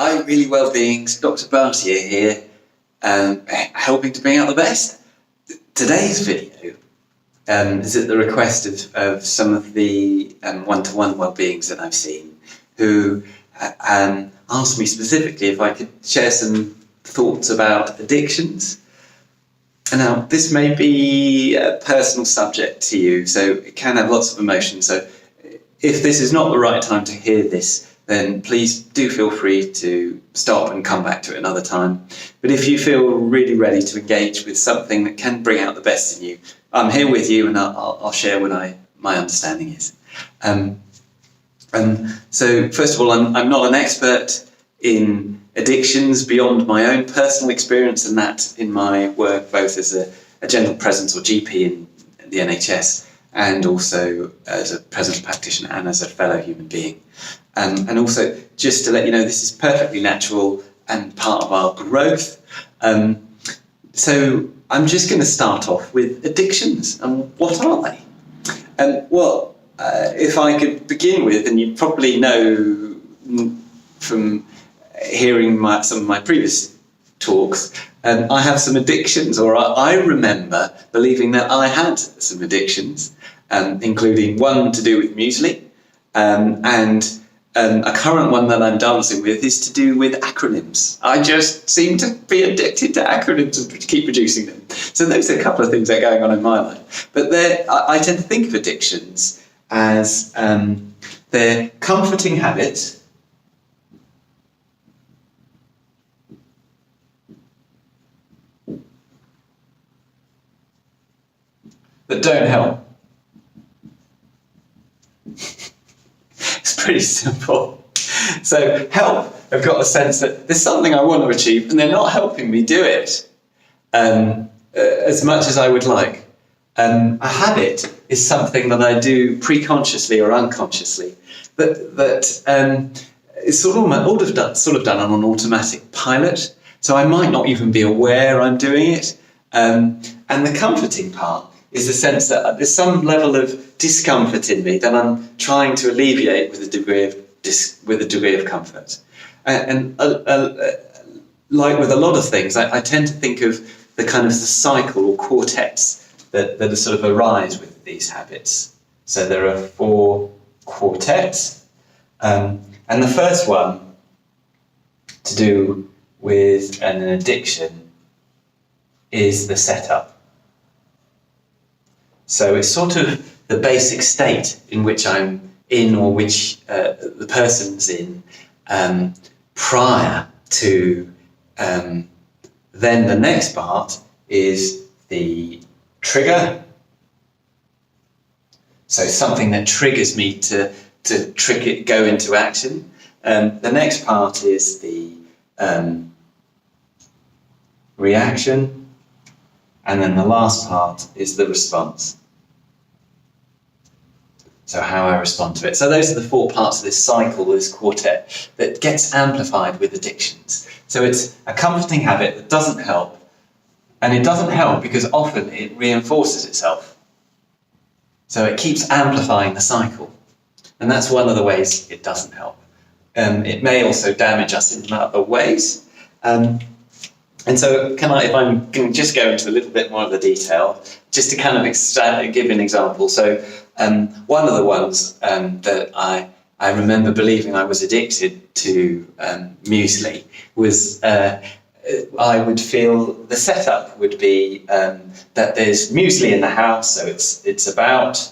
Hi, Really Wellbeings, Dr. Bartier here, helping to bring out the best. Today's video is at the request of some of the one-to-one wellbeings that I've seen, who asked me specifically if I could share some thoughts about addictions. And now, this may be a personal subject to you, so it can have lots of emotion. So if this is not the right time to hear this, then please do feel free to stop and come back to it another time. But if you feel really ready to engage with something that can bring out the best in you, I'm here with you, and I'll share what my understanding is. So first of all, I'm not an expert in addictions beyond my own personal experience, and that in my work both as a general presence or GP in the NHS, and also as a presence practitioner and as a fellow human being. And also, just to let you know, this is perfectly natural and part of our growth. So I'm just going to start off with addictions, and what are they? If I could begin with, and you probably know from hearing some of my previous talks, I have some addictions, or I remember believing that I had some addictions, including one to do with muesli, and a current one that I'm dancing with is to do with acronyms. I just seem to be addicted to acronyms and keep producing them. So those are a couple of things that are going on in my life. But I tend to think of addictions as they're comforting habits that don't help. It's pretty simple. So help, I've got a sense that there's something I want to achieve and they're not helping me do it as much as I would like. A habit is something that I do pre-consciously or unconsciously, that is sort of done on an automatic pilot. So I might not even be aware I'm doing it. And the comforting part is the sense that there's some level of discomfort in me that I'm trying to alleviate with a degree of comfort. And like with a lot of things, I tend to think of the kind of the cycle or quartets that sort of arise with these habits. So there are 4 quartets, and the first one to do with an addiction is the setup. So it's sort of the basic state in which I'm in, or which the person's in, prior to then the next part is the trigger. So something that triggers me to go into action. The next part is the reaction, and then the last part is the response. So how I respond to it. So those are the 4 parts of this cycle, this quartet, that gets amplified with addictions. So it's a comforting habit that doesn't help, and it doesn't help because often it reinforces itself. So it keeps amplifying the cycle, and that's one of the ways it doesn't help. It may also damage us in other ways. And so if I can just go into a little bit more of the detail, just to kind of give an example. So one of the ones that I remember believing I was addicted to muesli was I would feel the setup would be that there's muesli in the house, so it's about.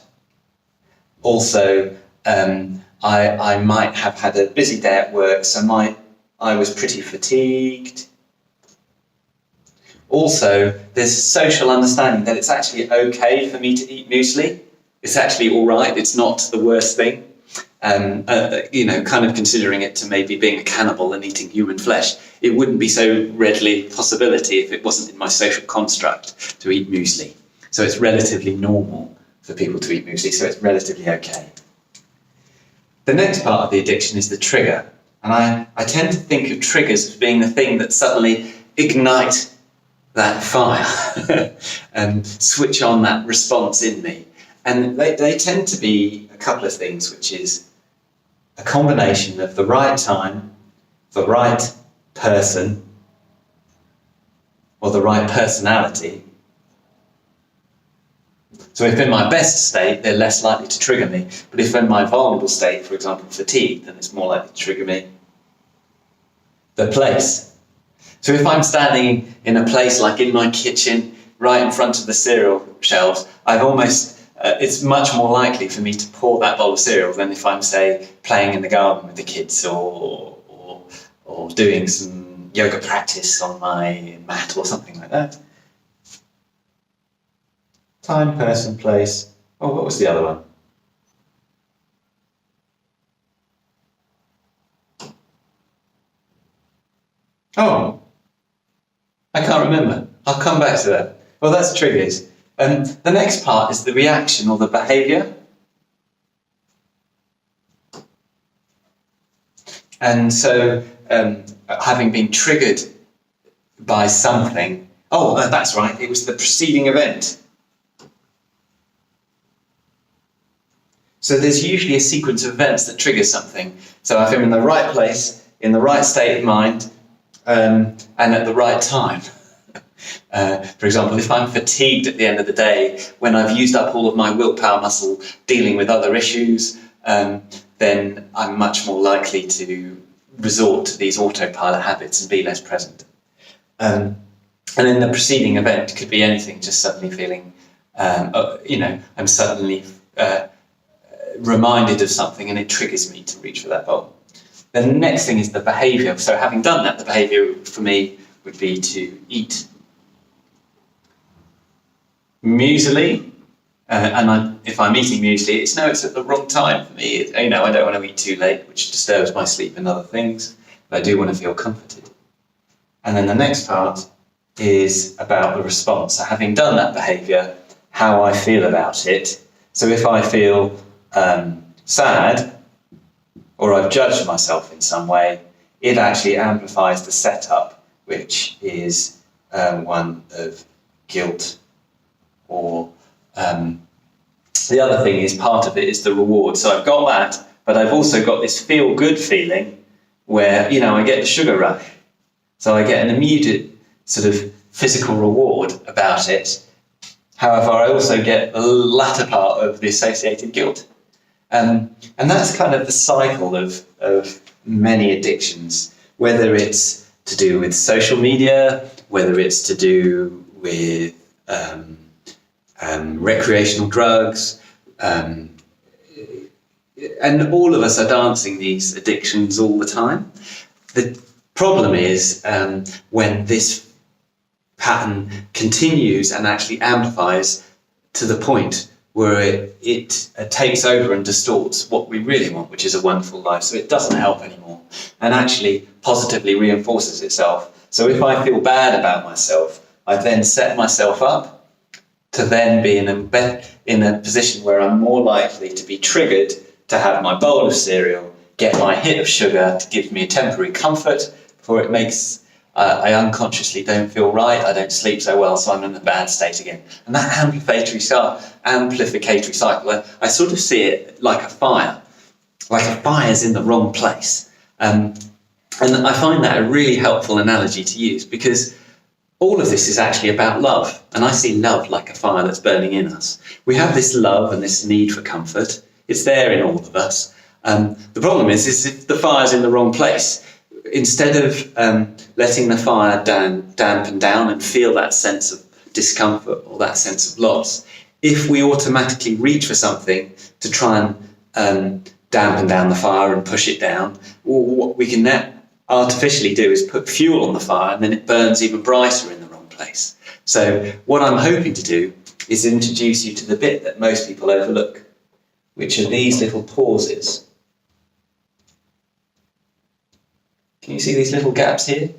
Also, I might have had a busy day at work, so I was pretty fatigued. Also, there's social understanding that it's actually okay for me to eat muesli. It's actually all right. It's not the worst thing. Kind of considering it to maybe being a cannibal and eating human flesh. It wouldn't be so readily a possibility if it wasn't in my social construct to eat muesli. So it's relatively normal for people to eat muesli, so it's relatively okay. The next part of the addiction is the trigger. And I tend to think of triggers as being the thing that suddenly ignite that fire and switch on that response in me. And they tend to be a couple of things, which is a combination of the right time the right person or the right personality. So if in my best state, they're less likely to trigger me. But if in my vulnerable state, for example, fatigue, then it's more likely to trigger me. The place. So if I'm standing in a place like in my kitchen, right in front of the cereal shelves, it's much more likely for me to pour that bowl of cereal than if I'm, say, playing in the garden with the kids or doing some yoga practice on my mat or something like that. Time, person, place. Oh, what was the other one? Oh, I can't remember. I'll come back to that. Well, that's triggers. The next part is the reaction or the behaviour. And so, having been triggered by something, that's right, it was the preceding event. So there's usually a sequence of events that trigger something. So if I'm in the right place, in the right state of mind, and at the right time. For example, if I'm fatigued at the end of the day, when I've used up all of my willpower muscle dealing with other issues, then I'm much more likely to resort to these autopilot habits and be less present. And then the preceding event could be anything, just suddenly feeling, I'm suddenly reminded of something and it triggers me to reach for that bowl. Then the next thing is the behaviour. So having done that, the behaviour for me would be to eat muesli. If I'm eating muesli, it's at the wrong time for me. I don't want to eat too late, which disturbs my sleep and other things. But I do want to feel comforted. And then the next part is about the response. So having done that behaviour, how I feel about it. So if I feel sad, or I've judged myself in some way, it actually amplifies the setup, which is one of guilt. Or the other thing is, part of it is the reward. So I've got that, but I've also got this feel-good feeling where, I get the sugar rush. So I get an immediate sort of physical reward about it. However, I also get the latter part of the associated guilt. And that's kind of the cycle of many addictions, whether it's to do with social media, whether it's to do with recreational drugs, and all of us are dancing these addictions all the time. The problem is when this pattern continues and actually amplifies to the point where it takes over and distorts what we really want, which is a wonderful life. So it doesn't help anymore and actually positively reinforces itself. So if I feel bad about myself, I then set myself up to then be in a position where I'm more likely to be triggered to have my bowl of cereal, get my hit of sugar to give me a temporary comfort before it makes I unconsciously don't feel right, I don't sleep so well, so I'm in a bad state again. And that amplificatory cycle, I sort of see it like a fire. Like a fire's in the wrong place. And I find that a really helpful analogy to use, because all of this is actually about love. And I see love like a fire that's burning in us. We have this love and this need for comfort. It's there in all of us. The problem is if the fire's in the wrong place, instead of letting the fire dampen down and feel that sense of discomfort or that sense of loss, if we automatically reach for something to try and dampen down the fire and push it down, what we can artificially do is put fuel on the fire, and then it burns even brighter in the wrong place. So what I'm hoping to do is introduce you to the bit that most people overlook, which are these little pauses. Can you see these little gaps here?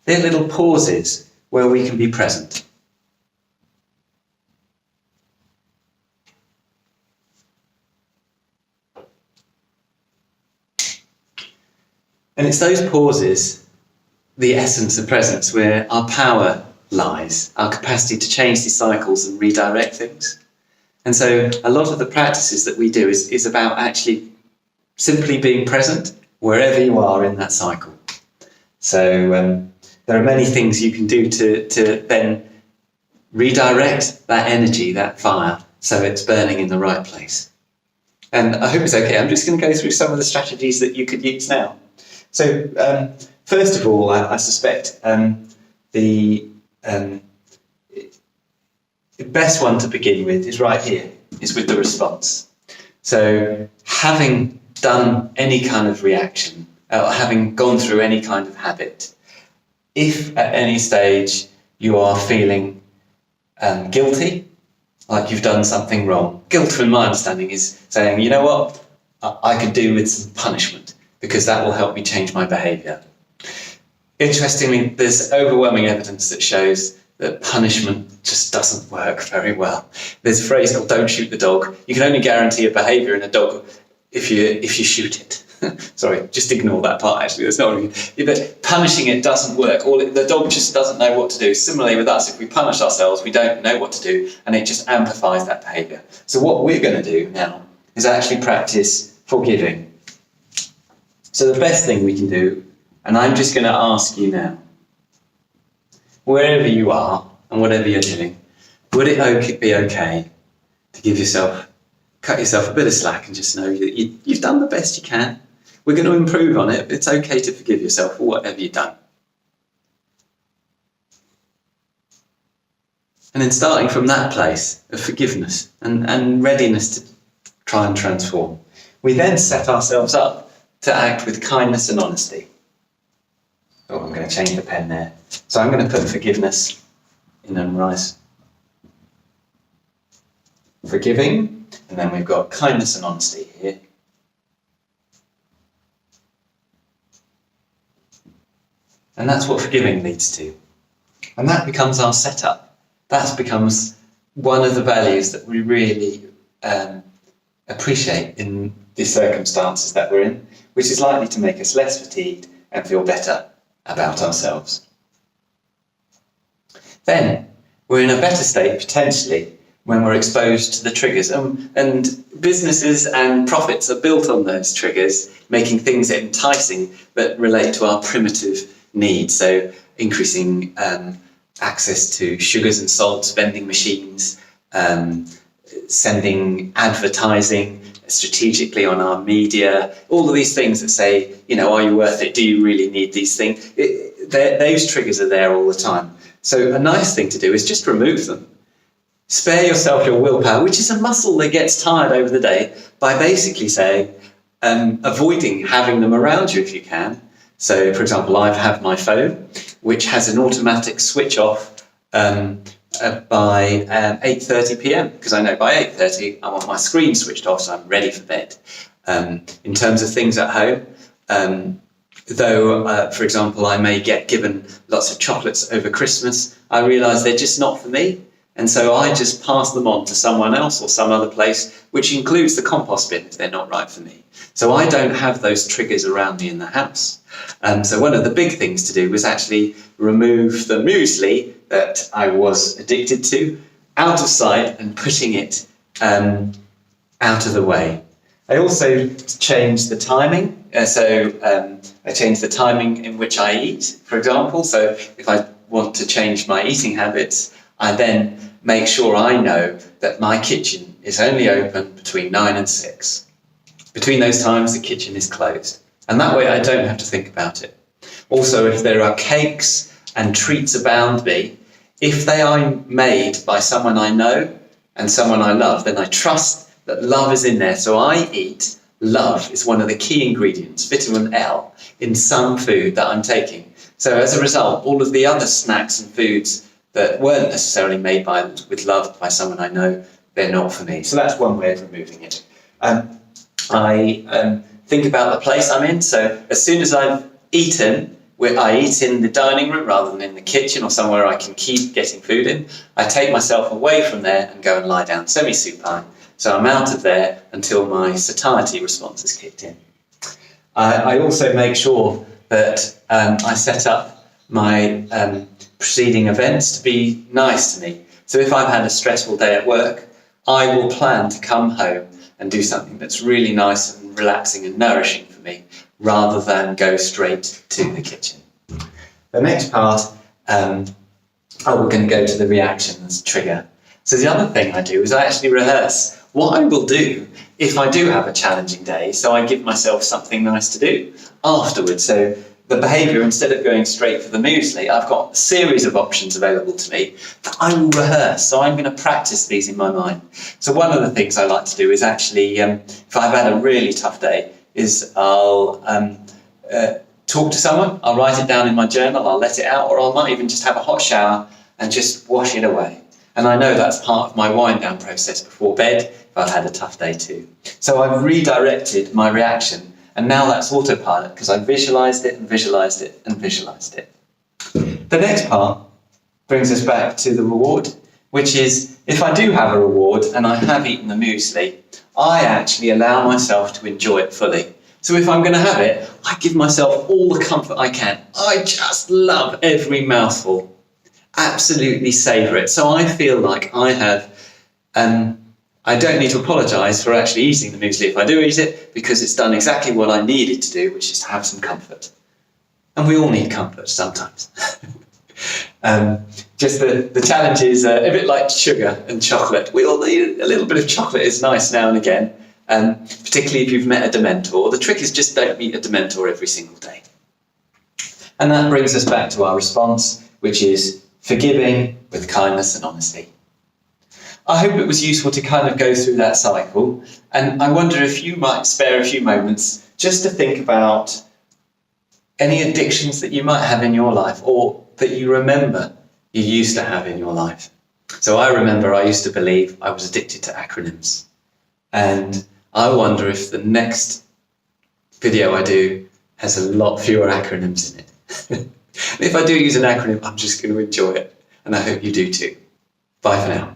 They're little pauses where we can be present. And it's those pauses, the essence of presence, where our power lies, our capacity to change these cycles and redirect things. And so a lot of the practices that we do is about actually simply being present wherever you are in that cycle. So there are many things you can do to then redirect that energy, that fire, so it's burning in the right place. And I hope it's okay. I'm just going to go through some of the strategies that you could use now. So first of all, I suspect the best one to begin with is right here, is with the response. So having done any kind of reaction, having gone through any kind of habit, if at any stage you are feeling guilty, like you've done something wrong. Guilt, from my understanding, is saying, you know what, I could do with some punishment because that will help me change my behaviour. Interestingly, there's overwhelming evidence that shows that punishment just doesn't work very well. There's a phrase called "don't shoot the dog." You can only guarantee a behaviour in a dog if you shoot it. Sorry, just ignore that part, actually. That's not really, but punishing it doesn't work. The dog just doesn't know what to do. Similarly with us, if we punish ourselves, we don't know what to do, and it just amplifies that behaviour. So what we're going to do now is actually practice forgiving. So the best thing we can do, and I'm just going to ask you now, wherever you are and whatever you're doing, would it be okay to cut yourself a bit of slack and just know that you've done the best you can? We're going to improve on it. It's okay to forgive yourself for whatever you've done. And then starting from that place of forgiveness and readiness to try and transform, we then set ourselves up to act with kindness and honesty. Oh, I'm going to change the pen there. So I'm going to put forgiveness in and rise. Forgiving, and then we've got kindness and honesty here. And that's what forgiving leads to. And that becomes our setup. That becomes one of the values that we really appreciate in the circumstances that we're in, which is likely to make us less fatigued and feel better about ourselves. Then we're in a better state, potentially, when we're exposed to the triggers. And businesses and profits are built on those triggers, making things enticing that relate to our primitive needs. So increasing access to sugars and salts, vending machines, sending advertising strategically on our media, all of these things that say, are you worth it? Do you really need these things? Those triggers are there all the time. So a nice thing to do is just remove them. Spare yourself your willpower, which is a muscle that gets tired over the day, by basically saying, avoiding having them around you if you can. So, for example, I have my phone, which has an automatic switch off by 8:30 p.m. because I know by 8:30 I want my screen switched off, so I'm ready for bed. In terms of things at home, though, for example, I may get given lots of chocolates over Christmas, I realise they're just not for me. And so I just pass them on to someone else or some other place, which includes the compost bin if they're not right for me. So I don't have those triggers around me in the house. So one of the big things to do was actually remove the muesli that I was addicted to out of sight and putting it out of the way. I also changed the timing. I changed the timing in which I eat, for example. So if I want to change my eating habits, I then make sure I know that my kitchen is only open between 9 and 6. Between those times, the kitchen is closed. And that way I don't have to think about it. Also, if there are cakes and treats abound me, if they are made by someone I know and someone I love, then I trust that love is in there. So I eat love is one of the key ingredients, vitamin L, in some food that I'm taking. So as a result, all of the other snacks and foods that weren't necessarily made with love by someone I know, they're not for me. So that's one way of removing it. I think about the place I'm in. So as soon as I've eaten, where I eat in the dining room rather than in the kitchen or somewhere I can keep getting food in, I take myself away from there and go and lie down semi-supine. So I'm out of there until my satiety response is kicked in. I also make sure that I set up my preceding events to be nice to me. So if I've had a stressful day at work, I will plan to come home and do something that's really nice and relaxing and nourishing for me, rather than go straight to the kitchen. The next part, we're going to go to the reactions trigger. So the other thing I do is I actually rehearse what I will do if I do have a challenging day. So I give myself something nice to do afterwards. So the behaviour, instead of going straight for the muesli, I've got a series of options available to me that I will rehearse. So I'm going to practice these in my mind. So one of the things I like to do is actually, if I've had a really tough day, is I'll talk to someone, I'll write it down in my journal, I'll let it out, or I might even just have a hot shower and just wash it away. And I know that's part of my wind down process before bed if I've had a tough day too. So I've redirected my reaction, and now that's autopilot because I've visualised it and visualised it and visualised it. The next part brings us back to the reward, which is if I do have a reward and I have eaten the muesli, I actually allow myself to enjoy it fully. So if I'm going to have it, I give myself all the comfort I can. I just love every mouthful. Absolutely savour it. So I feel like I have, I don't need to apologise for actually eating the muesli if I do eat it, because it's done exactly what I needed to do, which is to have some comfort. And we all need comfort sometimes. Just the challenge is a bit like sugar and chocolate. We all need a little bit of chocolate. Is nice now and again, particularly if you've met a Dementor. The trick is just don't meet a Dementor every single day. And that brings us back to our response, which is forgiving with kindness and honesty. I hope it was useful to kind of go through that cycle, and I wonder if you might spare a few moments just to think about any addictions that you might have in your life or that you remember you used to have in your life. So I remember I used to believe I was addicted to acronyms, and I wonder if the next video I do has a lot fewer acronyms in it. If I do use an acronym, I'm just going to enjoy it, and I hope you do too. Bye for now.